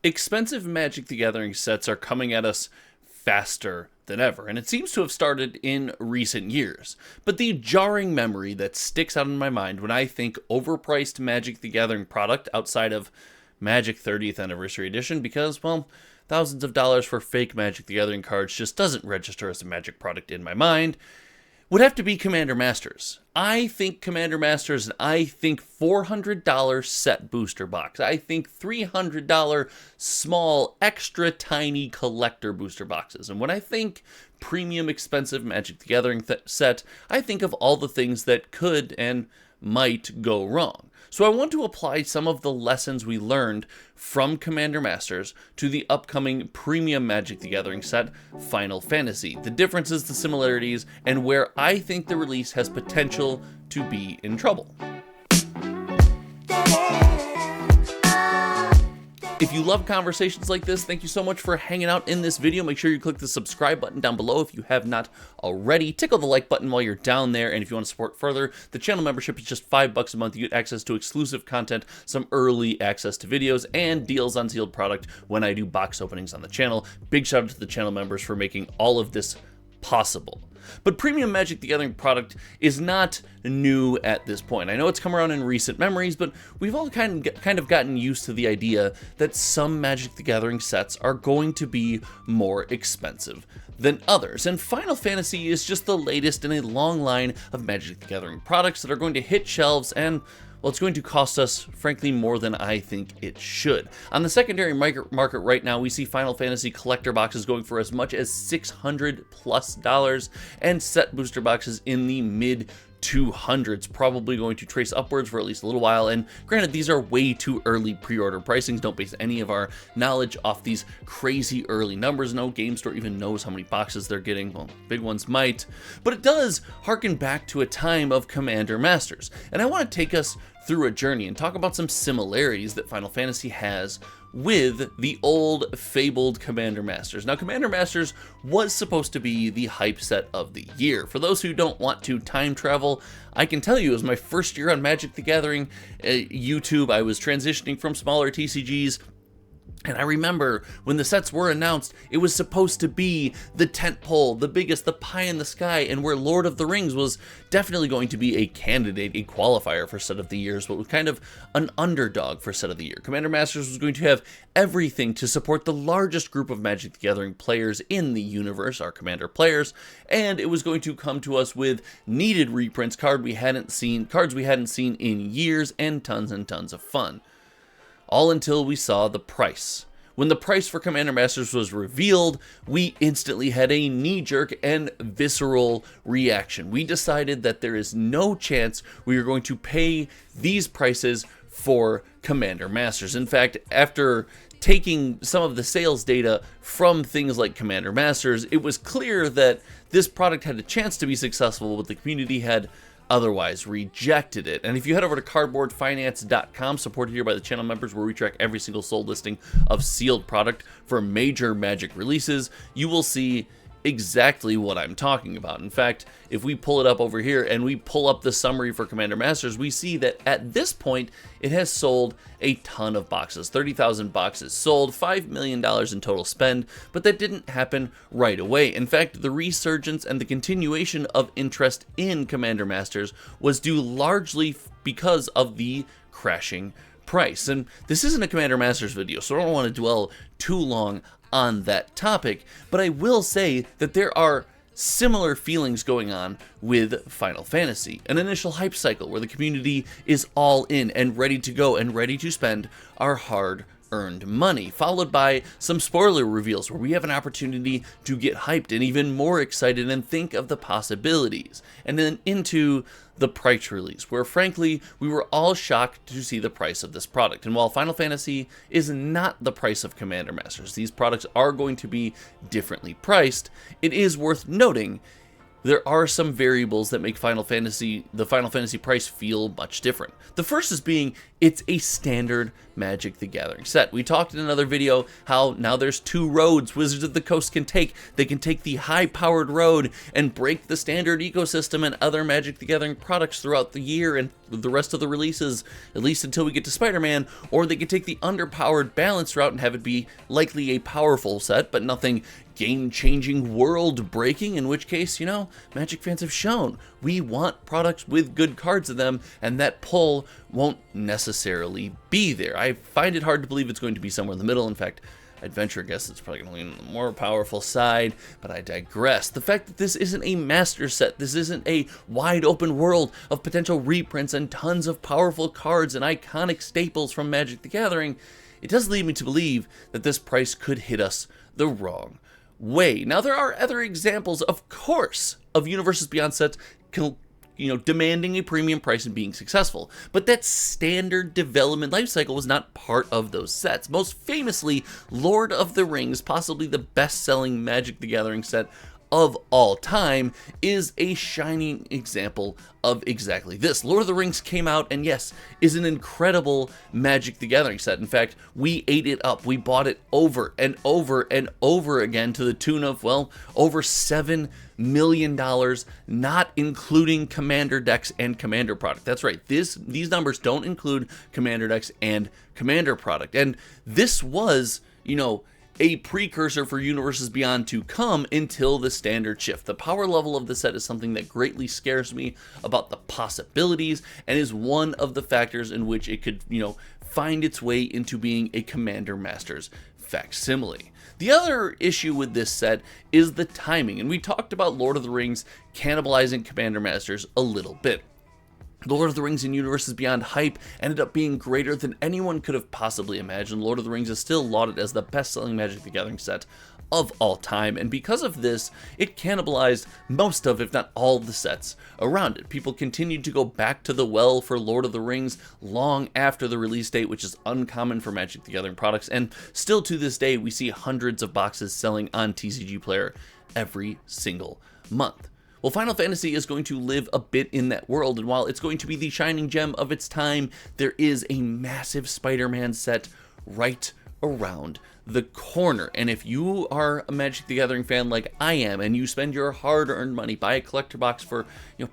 Expensive Magic the Gathering sets are coming at us faster than ever, and it seems to have started in recent years. But the jarring memory that sticks out in my mind when I think overpriced Magic the Gathering product outside of Magic 30th Anniversary Edition, because, well, thousands of dollars for fake Magic the Gathering cards just doesn't register as a Magic product in my mind, would have to be Commander Masters. I think Commander Masters, and I think $400 set booster box. I think $300 small, extra tiny collector booster boxes. And when I think premium expensive Magic the Gathering set, I think of all the things that could and might go wrong. So I want to apply some of the lessons we learned from Commander Masters to the upcoming premium Magic the Gathering set, Final Fantasy. The differences, the similarities, and where I think the release has potential to be in trouble. If you love conversations like this, thank you so much for hanging out in this video. Make sure you click the subscribe button down below if you have not already. Tickle the like button while you're down there, and if you want to support further, the channel membership is just $5 a month. You get access to exclusive content, some early access to videos, and deals on sealed product when I do box openings on the channel. Big shout out to the channel members for making all of this possible. But premium Magic the Gathering product is not new at this point. I know it's come around in recent memories, but we've all kind of gotten used to the idea that some Magic the Gathering sets are going to be more expensive than others. And Final Fantasy is just the latest in a long line of Magic the Gathering products that are going to hit shelves and, well, it's going to cost us, frankly, more than I think it should. On the secondary market right now, we see Final Fantasy collector boxes going for as much as $600+ and set booster boxes in the mid 200s, probably going to trace upwards for at least a little while. And granted, these are way too early pre-order pricings. Don't base any of our knowledge off these crazy early numbers. No game store even knows how many boxes they're getting. Well, big ones might, but it does harken back to a time of Commander Masters. And I want to take us through a journey and talk about some similarities that Final Fantasy has with the old fabled Commander Masters. Now, Commander Masters was supposed to be the hype set of the year. For those who don't want to time travel, I can tell you, it was my first year on Magic the Gathering YouTube. I was transitioning from smaller TCGs, and I remember when the sets were announced, it was supposed to be the tentpole, the biggest, the pie in the sky, and where Lord of the Rings was definitely going to be a candidate, a qualifier for set of the years, but was kind of an underdog for set of the year. Commander Masters was going to have everything to support the largest group of Magic the Gathering players in the universe, our Commander players, and it was going to come to us with needed reprints, cards we hadn't seen in years, and tons of fun. All until we saw the price. When the price for Commander Masters was revealed, we instantly had a knee-jerk and visceral reaction. We decided that there is no chance we are going to pay these prices for Commander Masters. In fact, after taking some of the sales data from things like Commander Masters, it was clear that this product had a chance to be successful, but the community had otherwise rejected it. And if you head over to cardboardfinance.com, supported here by the channel members, where we track every single sold listing of sealed product for major Magic releases, you will see exactly what I'm talking about. In fact, if we pull it up over here and we pull up the summary for Commander Masters, we see that at this point it has sold a ton of boxes. 30,000 boxes sold, $5 million in total spend, but that didn't happen right away. In fact, the resurgence and the continuation of interest in Commander Masters was due largely because of the crashing price. And this isn't a Commander Masters video, so I don't want to dwell too long on that topic, but I will say that there are similar feelings going on with Final Fantasy. An initial hype cycle where the community is all in and ready to go and ready to spend our hard-earned money, followed by some spoiler reveals where we have an opportunity to get hyped and even more excited and think of the possibilities, and then into the price release, where frankly we were all shocked to see the price of this product. And while Final Fantasy is not the price of Commander Masters, these products are going to be differently priced, it is worth noting there are some variables that make the Final Fantasy price feel much different. The first is being it's a standard Magic the Gathering set. We talked in another video how now there's 2 roads Wizards of the Coast can take. They can take the high-powered road and break the standard ecosystem and other Magic the Gathering products throughout the year and the rest of the releases, at least until we get to Spider-Man, or they can take the underpowered balanced route and have it be likely a powerful set, but nothing game-changing, world-breaking, in which case, you know, Magic fans have shown we want products with good cards in them, and that pull won't necessarily be there. I find it hard to believe it's going to be somewhere in the middle. In fact, I'd venture a guess it's probably going to lean on the more powerful side, but I digress. The fact that this isn't a master set, this isn't a wide open world of potential reprints and tons of powerful cards and iconic staples from Magic the Gathering, it does lead me to believe that this price could hit us the wrong way. Now, there are other examples, of course, of Universes Beyond sets demanding a premium price and being successful, but that standard development lifecycle was not part of those sets. Most famously, Lord of the Rings, possibly the best-selling Magic the Gathering set of all time, is a shining example of exactly this. Lord of the Rings came out and yes, is an incredible Magic the Gathering set. In fact, we ate it up. We bought it over and over and over again to the tune of, well, over $7 million, not including Commander decks and Commander product. That's right. These numbers don't include Commander decks and Commander product. And this was, a precursor for Universes Beyond to come until the standard shift. The power level of the set is something that greatly scares me about the possibilities and is one of the factors in which it could, find its way into being a Commander Masters facsimile. The other issue with this set is the timing, and we talked about Lord of the Rings cannibalizing Commander Masters a little bit. Lord of the Rings and Universes Beyond hype ended up being greater than anyone could have possibly imagined. Lord of the Rings is still lauded as the best-selling Magic the Gathering set of all time, and because of this, it cannibalized most of, if not all, the sets around it. People continued to go back to the well for Lord of the Rings long after the release date, which is uncommon for Magic the Gathering products, and still to this day, we see hundreds of boxes selling on TCG Player every single month. Well, Final Fantasy is going to live a bit in that world, and while it's going to be the shining gem of its time, there is a massive Spider-Man set right around the corner. And if you are a Magic the Gathering fan like I am, and you spend your hard-earned money, buy a collector box for,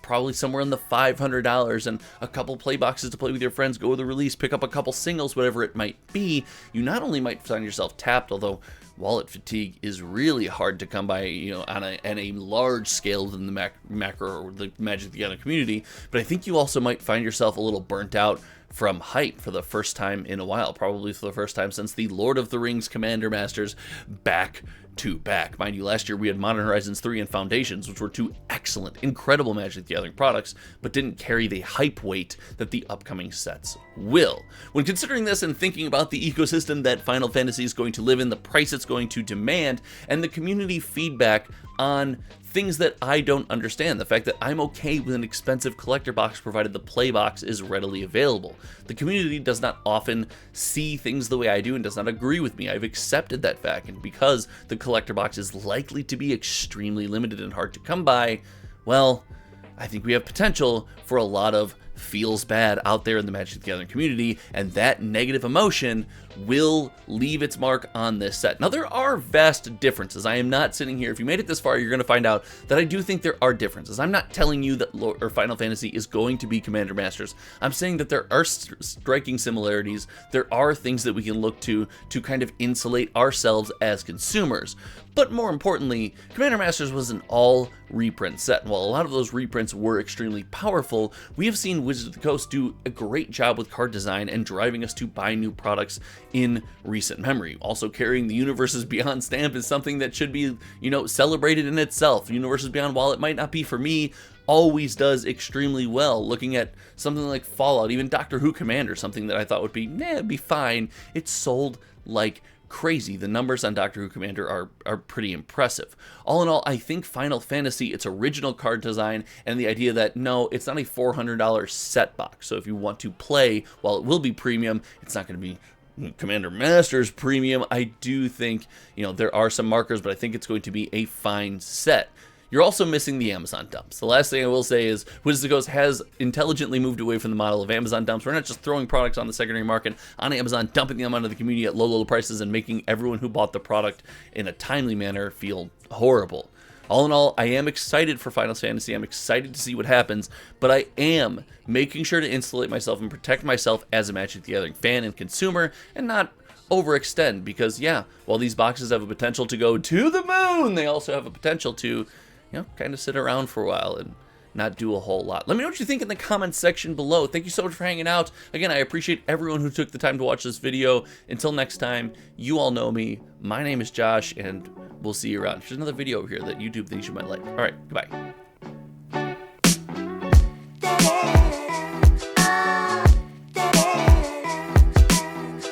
probably somewhere in the $500 and a couple play boxes to play with your friends, go to the release, pick up a couple singles, whatever it might be, you not only might find yourself tapped, although wallet fatigue is really hard to come by, on a large scale than the macro or the Magic the Gathering community, but I think you also might find yourself a little burnt out from hype for the first time in a while, probably for the first time since the Lord of the Rings Commander Masters back to back. Mind you, last year we had Modern Horizons 3 and Foundations, which were 2 excellent, incredible Magic the Gathering products, but didn't carry the hype weight that the upcoming sets will. When considering this and thinking about the ecosystem that Final Fantasy is going to live in, the price it's going to demand, and the community feedback on things that I don't understand. The fact that I'm okay with an expensive collector box provided the play box is readily available. The community does not often see things the way I do and does not agree with me. I've accepted that fact, and because the collector box is likely to be extremely limited and hard to come by, well, I think we have potential for a lot of feels bad out there in the Magic the Gathering community, and that negative emotion will leave its mark on this set. Now, there are vast differences. I am not sitting here, if you made it this far, you're going to find out that I do think there are differences. I'm not telling you that Final Fantasy is going to be Commander Masters. I'm saying that there are striking similarities. There are things that we can look to kind of insulate ourselves as consumers. But more importantly, Commander Masters was an all reprint set. And while a lot of those reprints were extremely powerful, we have seen Wizards of the Coast do a great job with card design and driving us to buy new products in recent memory. Also, carrying the Universes Beyond stamp is something that should be, celebrated in itself. Universes Beyond, while it might not be for me, always does extremely well. Looking at something like Fallout, even Doctor Who Commander, something that I thought would be, it'd be fine, it sold like crazy. The numbers on Doctor Who Commander are pretty impressive. All in all, I think Final Fantasy, its original card design, and the idea that, no, it's not a $400 set box. So if you want to play, while it will be premium, it's not going to be Commander Masters premium. I do think, there are some markers, but I think it's going to be a fine set. you're also missing the Amazon dumps. The last thing I will say is Whizzicos has intelligently moved away from the model of Amazon dumps. We're not just throwing products on the secondary market on Amazon, dumping them onto the community at low prices and making everyone who bought the product in a timely manner feel horrible. All in all, I am excited for Final Fantasy. I'm excited to see what happens, but I am making sure to insulate myself and protect myself as a Magic the Gathering fan and consumer, and not overextend, because yeah, while these boxes have a potential to go to the moon, they also have a potential to, you know, kind of sit around for a while and not do a whole lot. Let me know what you think in the comments section below. Thank you so much for hanging out. Again, I appreciate everyone who took the time to watch this video. Until next time, you all know me. My name is Josh, and we'll see you around. Here's another video over here that YouTube thinks you might like. All right, goodbye.